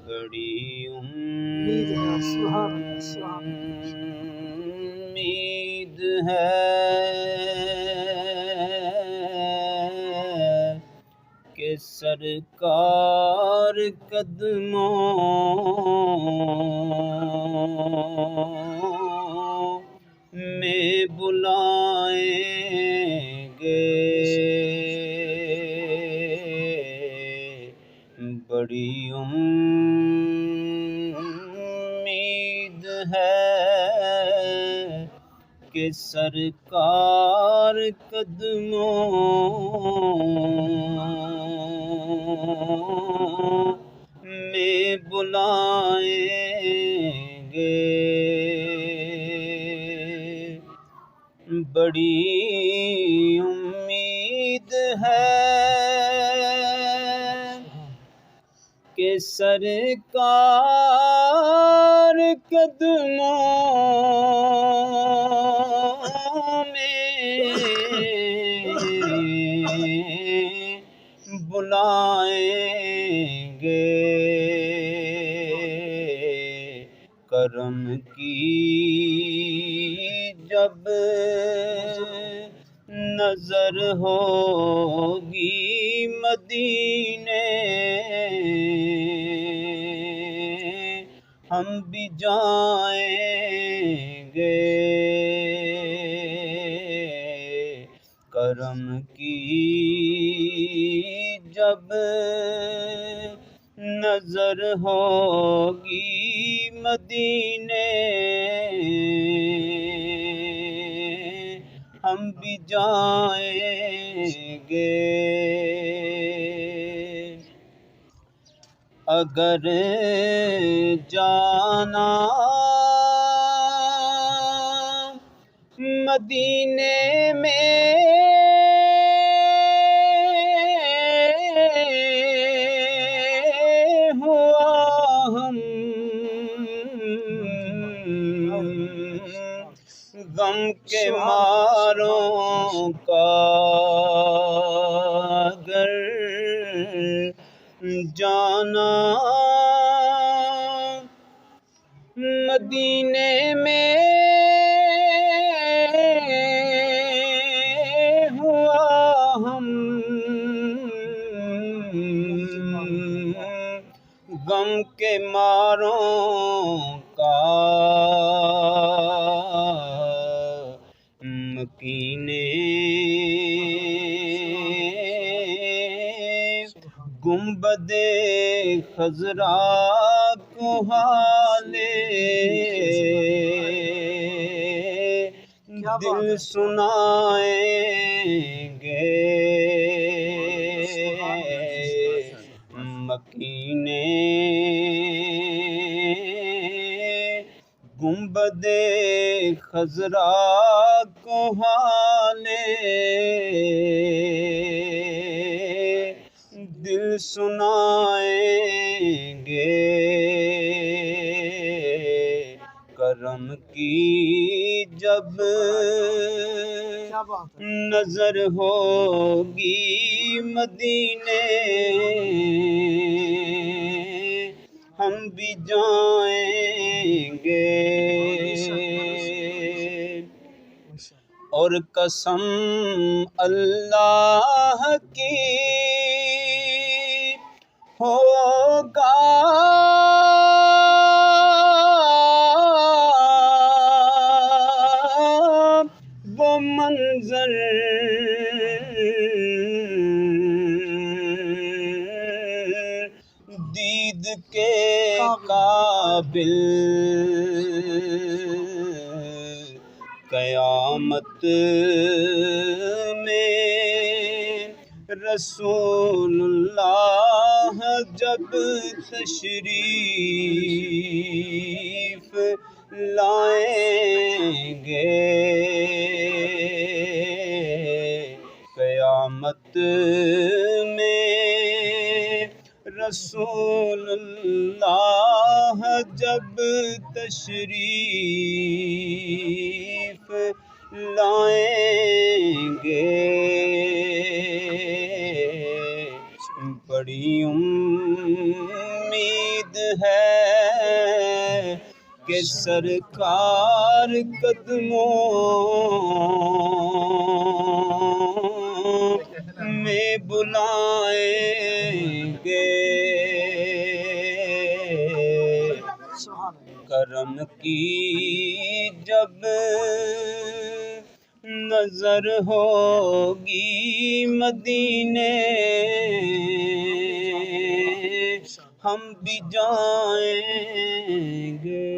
بڑی امید ہے کہ سرکار قدموں میں بلائیں گے، بڑی امید ہے کہ سرکار قدموں میں بلائیں گے، بڑی امید ہے کہ سرکار قدموں میں بلائیں گے، کرم کی جب نظر ہوگی مدینے، ہم بھی جائیں گے، کرم کی جب نظر ہوگی مدینے، ہم بھی جائیں گے، اگر جانا مدینے میں ہوا ہم غم کے ماروں کا، اگر جانا مدینے میں ہوا ہم غم کے ماروں کا، مکینے گنبد خضرا کو حالے دل سنائیں گے، مکینے گنبد خضرا کو حالے دل سنائیں گے، کرم کی جب نظر ہوگی مدینے، ہم بھی جائیں گے، اور قسم اللہ کی ہوگا وہ منظر دید کے قابل، قیامت میں رسول اللہ جب تشریف لائیں گے، قیامت میں رسول اللہ جب تشریف لائیں بڑی امید ہے کہ سرکار قدموں میں بلائیں گے، کرم کی جب نظر ہوگی مدینے، ہم بھی جائیں گے۔